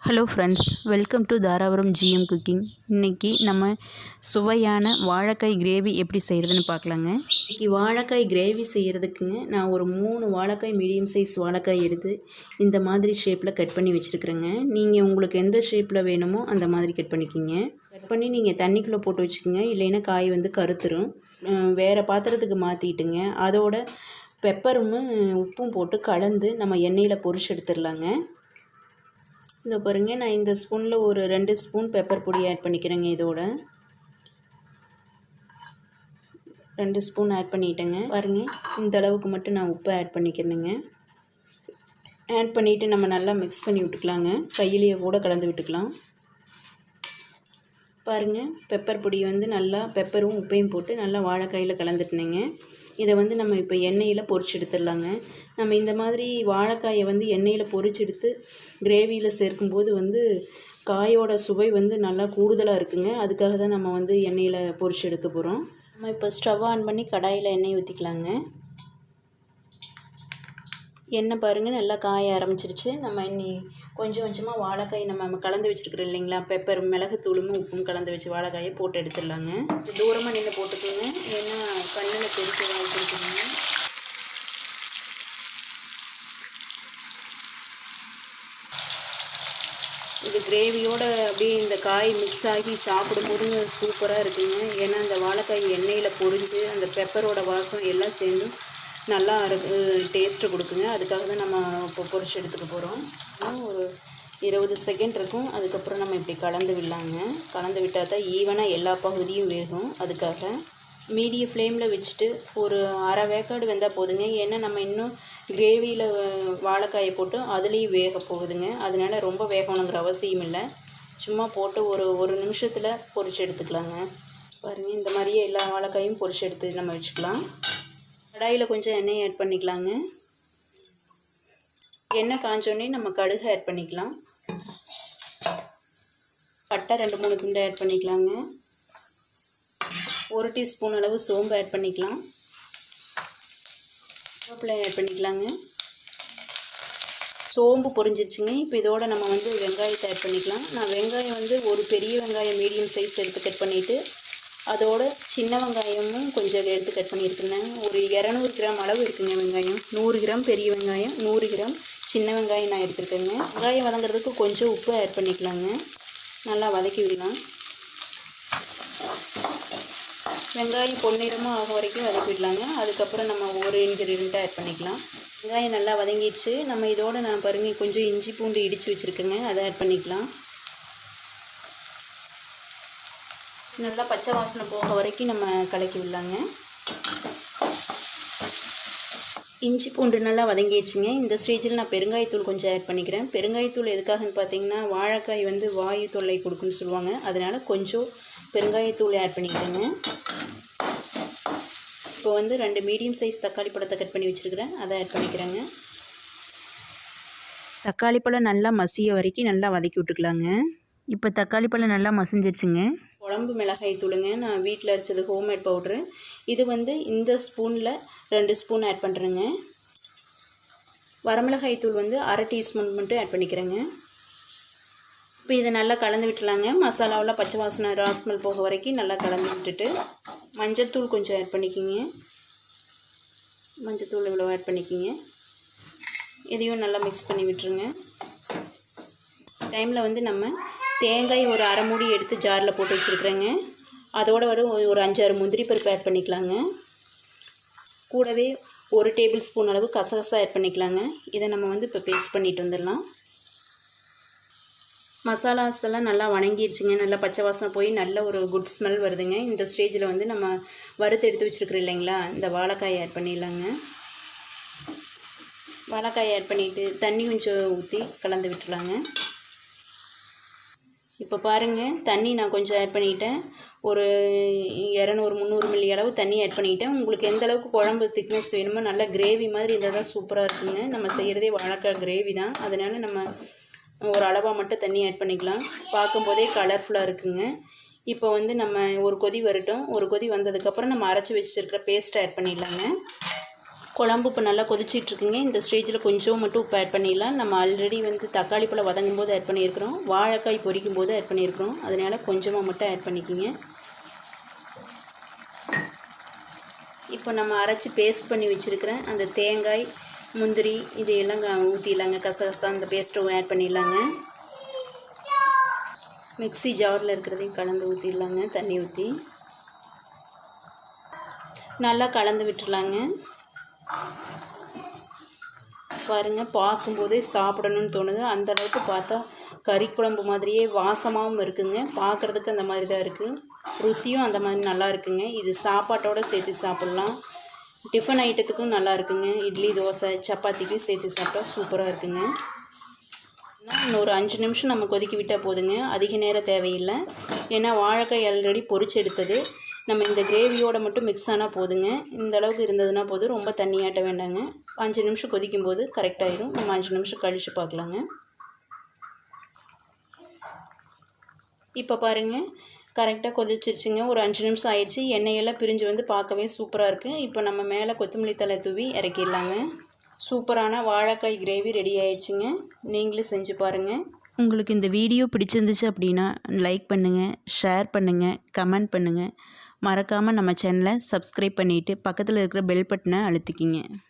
Hello friends, welcome to Dharapuram GM cooking. இன்றைக்கி நம்ம சுவையான வாழைக்காய் கிரேவி எப்படி செய்கிறதுன்னு பார்க்கலாங்க. இன்றைக்கி வாழைக்காய் கிரேவி செய்கிறதுக்குங்க நான் ஒரு 3 வாழைக்காய் மீடியம் சைஸ் வாழைக்காய் எடுத்து இந்த மாதிரி ஷேப்பில் கட் பண்ணி வச்சுருக்குறேங்க. நீங்கள் உங்களுக்கு எந்த ஷேப்பில் வேணுமோ அந்த மாதிரி கட் பண்ணிக்கிங்க. கட் பண்ணி நீங்கள் தண்ணிக்குள்ளே போட்டு வச்சுக்கோங்க, இல்லைன்னா காய் கருத்துரும். வேறு பாத்திரத்துக்கு மாற்றிட்டுங்க. அதோட பெப்பரும் உப்பும் போட்டு கலந்து நம்ம எண்ணெயில் பொரிச்சு எடுத்துடலாங்க. இந்த பாருங்கள், நான் இந்த ஸ்பூனில் ஒரு 2 ஸ்பூன் பெப்பர் பொடி ஆட் பண்ணிக்கிறேங்க. இதோட 2 ஸ்பூன் ஆட் பண்ணிட்டேங்க. பாருங்கள், இந்த அளவுக்கு மட்டும் நான் உப்பு ஆட் பண்ணிக்கிறேங்க. ஆட் பண்ணிவிட்டு நம்ம நல்லா மிக்ஸ் பண்ணி விட்டுக்கலாங்க. கையிலேயே கூட கலந்து விட்டுக்கலாம். பாருங்கள், பெப்பர் பொடி நல்லா பெப்பரும் உப்பையும் போட்டு நல்லா வாழைக்காயில் கலந்துட்டுனேங்க. இதை நம்ம இப்போ எண்ணெயில் பொரிச்சு எடுத்துடலாங்க. நம்ம இந்த மாதிரி வாழைக்காயை எண்ணெயில் பொரிச்சு எடுத்து கிரேவியில் சேர்க்கும்போது காயோட சுவை நல்லா கூடுதலாக இருக்குங்க. அதுக்காக தான் நம்ம எண்ணெயில் பொரிச்சு எடுக்க போகிறோம். நம்ம இப்போ ஸ்டவ் ஆன் பண்ணி கடாயில் எண்ணெய் ஊற்றிக்கலாங்க. எண்ணெய் பாருங்கள் நல்லா காய ஆரம்பிச்சிருச்சு. நம்ம கொஞ்சம் கொஞ்சமாக வாழைக்காய் நம்ம கலந்து வச்சுருக்குறோம் இல்லைங்களா, பெப்பர் மிளகுத்தூளும் உப்பும் கலந்து வச்சு வாழைக்காயை போட்டு எடுத்துடலாங்க. தூரமாக நின்று போட்டுக்கோங்க, ஏன்னா கண்ணில் தெரிக்க வாய்ப்பு இருக்குதுங்க. இது கிரேவியோடு அப்படியே இந்த காய் மிக்ஸ் ஆகி சாப்பிடும்போது சூப்பராக இருக்குங்க. ஏன்னா அந்த வாழைக்காய் எண்ணெயில் பொரிஞ்சு அந்த பெப்பரோட வாசம் எல்லாம் சேர்ந்து நல்லா டேஸ்ட்டு கொடுக்குங்க. அதுக்காக தான் நம்ம இப்போ பொரிச்சு எடுத்துக்க போகிறோம். ஒரு 20 செகண்ட் இருக்கும். அதுக்கப்புறம் நம்ம இப்படி கலந்து விடலாங்க. கலந்து விட்டால் தான் ஈவனாக எல்லா பகுதியும் வேகும். அதுக்காக மீடியம் ஃப்ளேமில் வச்சுட்டு ஒரு அரை வேக்காடு வெந்தால் போதுங்க. ஏன்னா நம்ம இன்னும் கிரேவியில் வாழைக்காயை போட்டு அதுலேயும் வேக போகுதுங்க. அதனால ரொம்ப வேகணுங்கிற அவசியம் இல்லை. சும்மா போட்டு ஒரு நிமிஷத்தில் பொரிச்சு எடுத்துக்கலாங்க. பாருங்கள், இந்த மாதிரியே எல்லா வாழைக்காயும் பொரிச்சு எடுத்து நம்ம வச்சுக்கலாம். கடாயில் கொஞ்சம் எண்ணெய் ஆட் பண்ணிக்கலாங்க. எண்ணெய் காஞ்சோடனே நம்ம கடுகு ஆட் பண்ணிக்கலாம். பட்டை 2-3 துண்டு ஆட் பண்ணிக்கலாங்க. 1 டீஸ்பூன் அளவு சோம்பு ஆட் பண்ணிக்கலாம். கருவேப்பிலை ஆட் பண்ணிக்கலாங்க. சோம்பு பொரிஞ்சிருச்சுங்க. இப்போ இதோட நம்ம வெங்காயத்தை ஆட் பண்ணிக்கலாம். நான் வெங்காயம் ஒரு பெரிய வெங்காயம் மீடியம் சைஸ் எடுத்து கட் பண்ணிவிட்டு அதோட சின்ன வெங்காயமும் கொஞ்சம் எடுத்து கட் பண்ணியிருக்கேன். ஒரு 200 கிராம் அளவு இருக்குங்க வெங்காயம். 100 கிராம் பெரிய வெங்காயம், 100 கிராம் சின்ன வெங்காயம் நான் எடுத்துருக்கேங்க. வெங்காயம் வதங்கிறதுக்கு கொஞ்சம் உப்பு ஆட் பண்ணிக்கலாங்க. நல்லா வதக்கி விடலாம். வெங்காயம் பொன்னிறமாக ஆக வரைக்கும் வதக்கி விடலாங்க. அதுக்கப்புறம் நம்ம ஒரு இன்க்ரீடியண்ட்டை ஆட் பண்ணிக்கலாம். வெங்காயம் நல்லா வதங்கிடுச்சு. நம்ம இதோட நான் பாருங்கள் கொஞ்சம் இஞ்சி பூண்டு இடித்து வச்சுருக்கேங்க, அதை ஆட் பண்ணிக்கலாம். நல்லா பச்சை வாசனை போக வரைக்கும் நம்ம கலக்கி விடலாங்க. இஞ்சி பூண்டு நல்லா வதங்கிடுச்சுங்க. இந்த ஸ்டேஜில் நான் பெருங்காயத்தூள் கொஞ்சம் ஆட் பண்ணிக்கிறேன். பெருங்காயத்தூள் எதுக்காகன்னு பார்த்தீங்கன்னா வாழைக்காய் வாயு தொல்லை கொடுக்குன்னு சொல்லுவாங்க. அதனால் கொஞ்சம் பெருங்காயத்தூள் ஆட் பண்ணிக்கிறேங்க. இப்போ 2 மீடியம் சைஸ் தக்காளி பழத்தை கட் பண்ணி வச்சுருக்கிறேன், அதை ஆட் பண்ணிக்கிறேங்க. தக்காளி பழம் நல்லா மசிய வரைக்கும் நல்லா வதக்கி விட்டுக்கலாங்க. இப்போ தக்காளி பழம் நல்லா மசிஞ்சிருச்சுங்க. குழம்பு மிளகாய் தூளுங்க, நான் வீட்டில் அரைச்சது ஹோம்மேட் பவுட்ரு. இது இந்த ஸ்பூனில் 2 ஸ்பூன் ஆட் பண்ணுறேங்க. வரமிளகாய் தூள் அரை டீஸ்பூன் மட்டும் ஆட் பண்ணிக்கிறேங்க. இப்போ இதை நல்லா கலந்து விட்டுலாங்க. மசாலாவில் பச்சை வாசனை ராஸ்மல் போக வரைக்கும் நல்லா கலந்து விட்டுட்டு மஞ்சள் தூள் கொஞ்சம் ஆட் பண்ணிக்கிங்க. மஞ்சள் தூள் இவ்வளோ ஆட் பண்ணிக்கிங்க. இதையும் நல்லா மிக்ஸ் பண்ணி விட்டுருங்க. டைமில் நம்ம தேங்காய் ஒரு அரை மூடி எடுத்து ஜாரில் போட்டு வச்சுருக்குறேங்க. அதோட ஒரு 5-6 முந்திரி பருப்பு ஆட் பண்ணிக்கலாங்க. கூடவே 1 டேபிள் ஸ்பூன் அளவு கசகசா ஆட் பண்ணிக்கலாங்க. இதை நம்ம இப்போ பேஸ்ட் பண்ணிட்டு வந்துடலாம். மசாலாஸ் எல்லாம் நல்லா வணங்கிடுச்சுங்க. நல்லா பச்சை வாசனை போய் நல்ல ஒரு குட் ஸ்மெல் வருதுங்க. இந்த ஸ்டேஜில் நம்ம வறுத்து எடுத்து வச்சுருக்குறோம் இல்லைங்களா, இந்த வாழைக்காயை ஆட் பண்ணிடலாங்க. வாழைக்காயை ஆட் பண்ணிவிட்டு தண்ணி கொஞ்சம் ஊற்றி கலந்து விட்டுலாங்க. இப்போ பாருங்கள், தண்ணி நான் கொஞ்சம் ஆட் பண்ணிட்டேன். ஒரு 200-300 மில்லி அளவு தண்ணி ஆட் பண்ணிட்டேன். உங்களுக்கு எந்த அளவுக்கு குழம்பு திக்னஸ் வேணுமோ நல்லா கிரேவி மாதிரி இருந்தால் தான் சூப்பராக இருக்குங்க. நம்ம செய்கிறதே வாழைக்காய் கிரேவி தான், அதனால் நம்ம ஒரு அளவாக மட்டும் தண்ணி ஆட் பண்ணிக்கலாம். பார்க்கும்போதே கலர்ஃபுல்லாக இருக்குங்க. இப்போ நம்ம ஒரு கொதி வரட்டும். ஒரு கொதி வந்ததுக்கப்புறம் நம்ம அரைச்சி வச்சுருக்கிற பேஸ்ட்டை ஆட் பண்ணிடலாங்க. குழம்பு இப்போ நல்லா கொதிச்சிட்ருக்குங்க. இந்த ஸ்டேஜில் கொஞ்சம் மட்டும் உப்பு ஆட் பண்ணிடலாம். நம்ம ஆல்ரெடி வந்து தக்காளி பழம் வதங்கும் போது ஆட் பண்ணியிருக்கிறோம், வாழைக்காய் பொரிக்கும் போது ஆட் பண்ணியிருக்கிறோம். அதனால் கொஞ்சமாக மட்டும் ஆட் பண்ணிக்கோங்க. இப்போ நம்ம அரைச்சி பேஸ்ட் பண்ணி வச்சுருக்கிறேன் அந்த தேங்காய், முந்திரி இது எல்லாம் ஊற்றிடலாங்க. கசகசா அந்த பேஸ்ட்டும் ஆட் பண்ணிடலாங்க. மிக்ஸி ஜாரில் இருக்கிறதையும் கலந்து ஊற்றிடலாங்க. தண்ணி ஊற்றி நல்லா கலந்து விட்டுடலாங்க. பாருங்கள், பார்க்கும்போதே சாப்பிடணும்னு தோணுது. அந்தளவுக்கு பார்த்தா கறி குழம்பு மாதிரியே வாசமாகவும் இருக்குங்க. பார்க்குறதுக்கு அந்த மாதிரி தான் இருக்குது. ருசியும் அந்த மாதிரி நல்லா இருக்குங்க. இது சாப்பாட்டோடு சேர்த்து சாப்பிட்லாம். டிஃபன் ஐட்டத்துக்கும் நல்லா இருக்குங்க. இட்லி, தோசை, சப்பாத்திக்கும் சேர்த்து சாப்பிட்டா சூப்பராக இருக்குங்க. இன்னொரு 5 நிமிஷம் நம்ம கொதிக்க விட்டால் போதுங்க. அதிக நேரம் தேவையில்லை. ஏன்னா வாழைக்காய் ஆல்ரெடி பொரிச்சு எடுத்தது. நம்ம இந்த கிரேவியோடு மட்டும் மிக்ஸ் ஆனால் போதுங்க. இந்த அளவுக்கு இருந்ததுன்னா போதும். ரொம்ப தண்ணியாட்ட வேண்டாங்க. 5 நிமிஷம் கொதிக்கும்போது கரெக்டாகிடும். நம்ம 5 நிமிஷம் கழித்து பார்க்கலாங்க. இப்போ பாருங்கள், கரெக்டாக கொதிச்சிருச்சுங்க. ஒரு 5 நிமிஷம் ஆயிடுச்சு. எண்ணெயெல்லாம் பிரிஞ்சு வந்து பார்க்கவே சூப்பராக இருக்குது. இப்போ நம்ம மேலே கொத்தமல்லி தழை தூவி இறக்கிடலாங்க. சூப்பரான வாழைக்காய் கிரேவி ரெடி ஆயிடுச்சுங்க. நீங்களும் செஞ்சு பாருங்கள். உங்களுக்கு இந்த வீடியோ பிடிச்சிருந்துச்சு அப்படின்னா லைக் பண்ணுங்கள், ஷேர் பண்ணுங்கள், கமெண்ட் பண்ணுங்கள். மறக்காமல் நம்ம சேனலை சப்ஸ்கிரைப் பண்ணிவிட்டு பக்கத்தில் இருக்கிற பெல் பட்டனை அழுத்திக்கிங்க.